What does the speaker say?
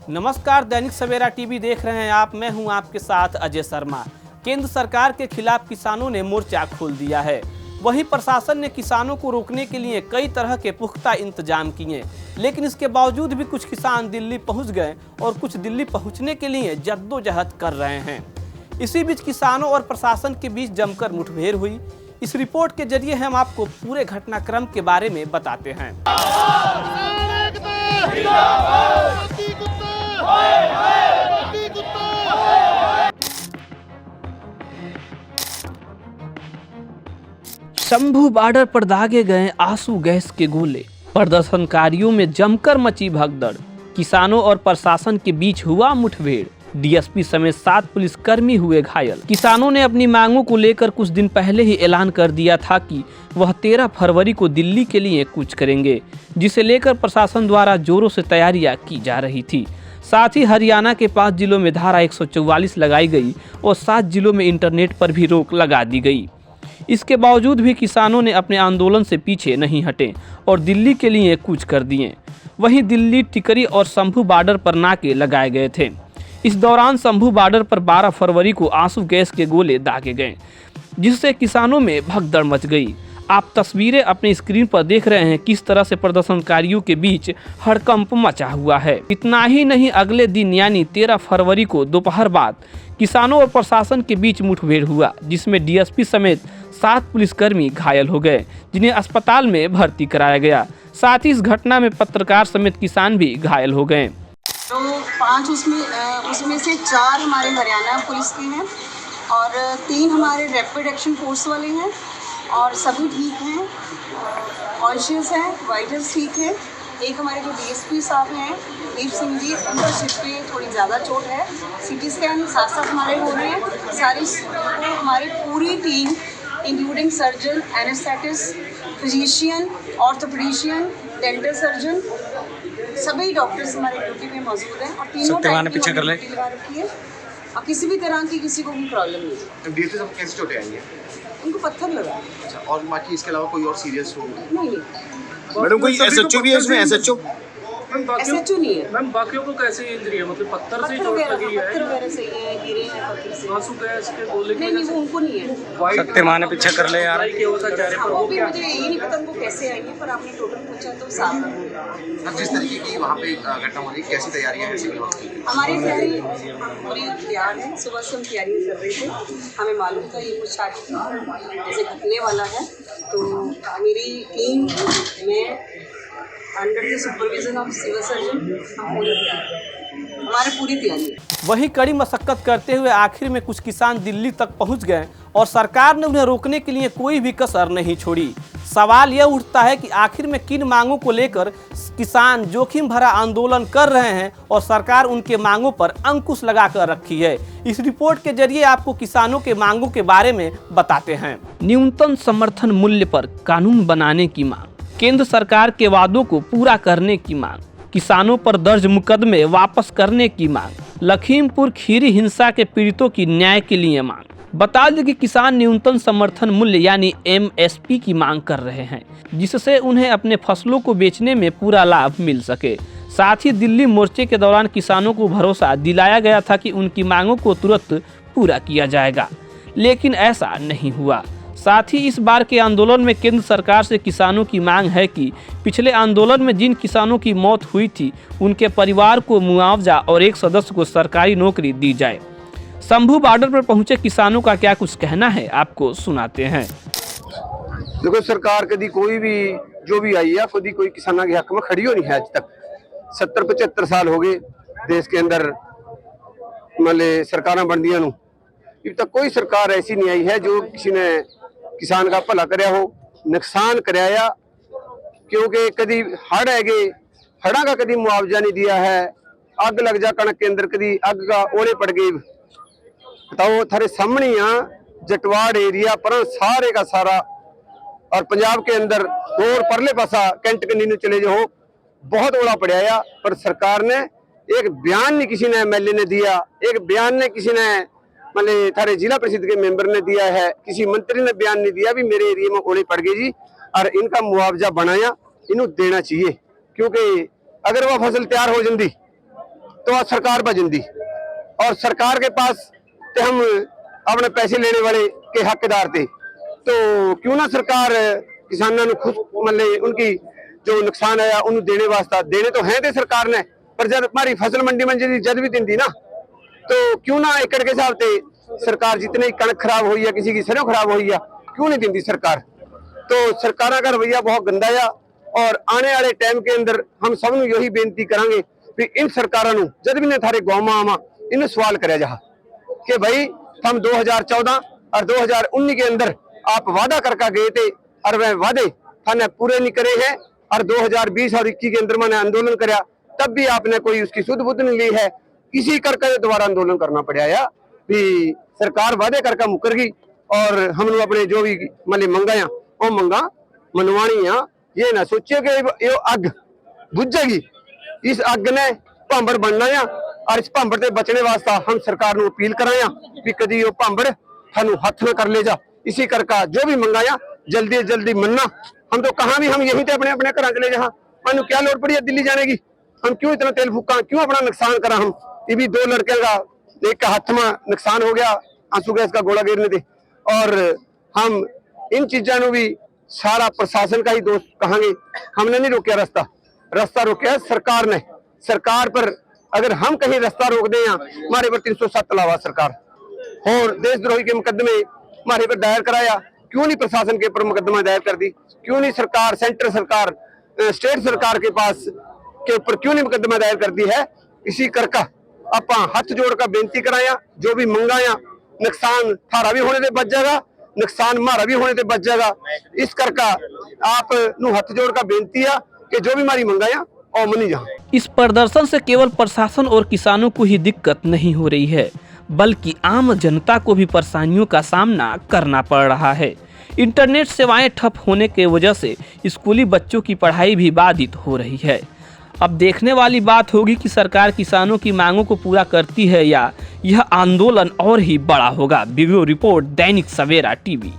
नमस्कार, दैनिक सवेरा टीवी देख रहे हैं आप। मैं हूं आपके साथ अजय शर्मा। केंद्र सरकार के खिलाफ किसानों ने मोर्चा खोल दिया है। वहीं प्रशासन ने किसानों को रोकने के लिए कई तरह के पुख्ता इंतजाम किए, लेकिन इसके बावजूद भी कुछ किसान दिल्ली पहुंच गए और कुछ दिल्ली पहुंचने के लिए जद्दोजहद कर रहे हैं। इसी बीच किसानों और प्रशासन के बीच जमकर मुठभेड़ हुई। इस रिपोर्ट के जरिए हम आपको पूरे घटनाक्रम के बारे में बताते हैं। शंभू बॉर्डर पर दागे गए आंसू गैस के गोले। प्रदर्शनकारियों में जमकर मची भगदड़। किसानों और प्रशासन के बीच हुआ मुठभेड़। डीएसपी समेत 7 पुलिसकर्मी हुए घायल। किसानों ने अपनी मांगों को लेकर कुछ दिन पहले ही ऐलान कर दिया था कि वह 13 फरवरी को दिल्ली के लिए कूच करेंगे, जिसे लेकर प्रशासन द्वारा जोरों से तैयारियां की जा रही थी। साथ ही हरियाणा के 5 जिलों में धारा 144 लगाई गई और 7 जिलों में इंटरनेट पर भी रोक लगा दी गई। इसके बावजूद भी किसानों ने अपने आंदोलन से पीछे नहीं हटे और दिल्ली के लिए कूच कर दिए। वहीं दिल्ली, टिकरी और शंभू बॉर्डर पर नाके लगाए गए थे। इस दौरान शंभू बॉर्डर पर 12 फरवरी को आंसू गैस के गोले दागे गए, जिससे किसानों में भगदड़ मच गई। आप तस्वीरें अपनी स्क्रीन पर देख रहे हैं किस तरह से प्रदर्शनकारियों के बीच हड़कंप मचा हुआ है। इतना ही नहीं, अगले दिन यानी 13 फरवरी को दोपहर बाद किसानों और प्रशासन के बीच मुठभेड़ हुआ, जिसमें डीएसपी समेत 7 पुलिसकर्मी घायल हो गए, जिन्हें अस्पताल में भर्ती कराया गया। साथ ही इस घटना में पत्रकार समेत किसान भी घायल हो गए। तो 5 उसमें से 4 हमारे हरियाणा पुलिस के हैं और 3 हमारे रैपिड एक्शन फोर्स वाले हैं और सभी ठीक हैं, कॉन्शियस हैं, वाइटल्स ठीक हैं। एक हमारे जो डीएसपी साहब हैं दीप सिंह जी, उनका सिर पे थोड़ी ज़्यादा चोट है। सीटी स्कैन साथ साथ हमारे हो रहे हैं। सारी हमारी पूरी team including surgeon, anaesthetist, physician, orthopaedician, dental surgeon, सभी डॉक्टर्स हमारे ड्यूटी में मौजूद हैं और तीनों टाइम पीछे कर ले रखी है और किसी भी तरह की किसी को भी प्रॉब्लम नहीं है। डीएसपी साहब कैसे चोटें आई हैं? उनको पत्थर लगा। अच्छा, और बाकी इसके अलावा कोई और सीरियस हो? नहीं। मैडम कोई एसएचओ भी है इसमें? एसएचओ नहीं है मैम। बाकियों को कैसे इंजरी है? मतलब पत्थर से चोट लगी है? पत्थर वगैरह से ही है, गिरे हैं पत्थर से। आंसू गैस के गोले की नहीं, वो उनको नहीं है। शक्तिमान पीछे कर ले यार। क्या होता जा रहा है? वो भी मुझे यही नहीं पता उनको कैसे आई है, पर आपने टोटल पूछा तो साफ है। अब जिस तरीके की वहाँ पे घटना हो रही है, कैसी तैयारियां हैं सिविल हॉस्पिटल? हमारी तैयारी पूरी तैयार है। सुबह से हम तैयारी कर रहे थे। हमें मालूम था ये कुछ जैसे घटने वाला है, तो मेरी टीम में under the supervision of civil surgeon हम पूरी तैयार हैं। हमारी पूरी तैयारी है। वहीं कड़ी मशक्कत करते हुए आखिर में कुछ किसान दिल्ली तक पहुंच गए और सरकार ने उन्हें रोकने के लिए कोई भी कसर नहीं छोड़ी। सवाल यह उठता है कि आखिर में किन मांगों को लेकर किसान जोखिम भरा आंदोलन कर रहे हैं और सरकार उनके मांगों पर अंकुश लगाकर रखी है। इस रिपोर्ट के जरिए आपको किसानों के मांगों के बारे में बताते हैं। न्यूनतम समर्थन मूल्य पर कानून बनाने की मांग, केंद्र सरकार के वादों को पूरा करने की मांग, किसानों पर दर्ज मुकदमे वापस करने की मांग, लखीमपुर खीरी हिंसा के पीड़ितों की न्याय के लिए मांग। बता दें कि किसान न्यूनतम समर्थन मूल्य यानी एमएसपी की मांग कर रहे हैं, जिससे उन्हें अपने फसलों को बेचने में पूरा लाभ मिल सके। साथ ही दिल्ली मोर्चे के दौरान किसानों को भरोसा दिलाया गया था कि उनकी मांगों को तुरंत पूरा किया जाएगा, लेकिन ऐसा नहीं हुआ। साथ ही इस बार के आंदोलन में केंद्र सरकार से किसानों की मांग है कि पिछले आंदोलन में जिन किसानों की मौत हुई थी उनके परिवार को मुआवजा और एक सदस्य को सरकारी नौकरी दी जाए। शंभू बॉर्डर पर पहुंचे किसानों का क्या कुछ कहना है, आपको सुनाते हैं। देखो, सरकार कभी कोई भी जो भी आई है कभी कोई किसानों के हक में खड़ी हो नहीं है। आज तक 70-75 साल हो गए देश के अंदर मतलब सरकार बन दिया। अब तक कोई सरकार ऐसी नहीं आई है जो किसी ने किसान का भला कराया हो, नुकसान कराया। क्योंकि कभी हड़ है गए, हड़ा का कभी मुआवजा नहीं दिया है। अग लग जा कणक के अंदर, कभी अग का ओले पड़ गए। बताओ, थारे सामने यहाँ जटवाड़ एरिया पर सारे का सारा और पंजाब के अंदर और परले पासा कैंट कनी चले जाओ, बहुत ओला पड़ा। पर सरकार ने एक बयान नहीं किसी ने एमएलए ने दिया, एक बयान ने किसी ने मतलब थारे जिला परिषद के मेंबर ने दिया है, किसी मंत्री ने बयान नहीं दिया भी मेरे एरिया में ओले पड़ गई जी और इनका मुआवजा बनाया, इन्हों देना चाहिए। क्योंकि अगर वह फसल तैयार हो जाती तो आज सरकार बजिंदी और सरकार के पास ते हम अपने पैसे लेने वाले के हकदार थे, तो क्यों ना सरकार किसानों को खुद मतलब उनकी जो नुकसान आया उन्हें देने वास्ता देने तो है थे सरकार ने, पर जब हमारी फसल मंडी में जद भी दी ना, तो क्यों ना एकड़ के हिसाब से सरकार जितने कणक खराब हुई है, किसी की सरों खराब हुई है, क्यों नहीं दी सरकार। तो सरकार का रवैया बहुत गंदा है और आने वाले टाइम के अंदर हम सब यही बेनती करांगे कि इन सरकारों जब भी ने थारे गाँव में आवा इन सवाल करे जा कि भाई हम 2014 और 2019 के अंदर आप वादा करके गए थे और वह वादे थाने पूरे नहीं करे हैं, और 2020 और 21 के अंदर मैंने आंदोलन कराया तब भी आपने कोई उसकी सुध बुध नहीं ली है, इसी करके दोबारा आंदोलन करना पड़ा या भी सरकार वादे करके मुकर गई और हम लोग अपने जो भी मतलब मंगाया वो मंगा मनवानी है। ये ना सोचिए कि ये अग बुझेगी, इस अग ने भांबड़ बनना है और इस भांबड़ से बचने वास्ते हम सरकार को अपील कराया भी कभी वो भांबड़ थानू हथ न कर ले जा, इसी करके जो भी मंगाया जल्दी जल्दी मनना। हम तो कहाँ भी हम यहीं थे अपने अपने घर चले जा, मैंने क्या लोड़ पड़ी है दिल्ली जाने की, हम क्यों इतना तेल फूका, क्यों अपना नुकसान करा। हम ये भी 2 लड़के का एक का हाथ में नुकसान हो गया आंसू गैस का गोला गिरने थे, और हम इन चीजों भी सारा प्रशासन का ही दोष कहांगे। हमने नहीं रोकिया रास्ता रोकिया सरकार ने। सरकार पर अगर हम कहीं रास्ता रोक दें हमारे पर 307 लावा सरकार और देशद्रोही के मुकदमे हमारे पर दायर कराया, क्यों नहीं प्रशासन के ऊपर मुकदमा दायर कर दी, क्यों नहीं सरकार सेंटर सरकार स्टेट सरकार के पास के ऊपर क्यों नहीं मुकदमा दायर कर दी है। इसी करके आप हाथ जोड़ कर बेनती कराया जो भी मंगाया नुकसान थारा भी होने से बच जाएगा, नुकसान हमारा भी होने से बच जाएगा। इस करके आप नू हाथ जोड़ कर बेनती है कि जो भी हमारी मंगाया और मनी जा। इस प्रदर्शन से केवल प्रशासन और किसानों को ही दिक्कत नहीं हो रही है, बल्कि आम जनता को भी परेशानियों का सामना करना पड़ रहा है। इंटरनेट सेवाएं ठप होने की वजह से स्कूली बच्चों की पढ़ाई भी बाधित हो रही है। अब देखने वाली बात होगी कि सरकार किसानों की मांगों को पूरा करती है या यह आंदोलन और ही बड़ा होगा। Bureau report, Dainik Savera TV.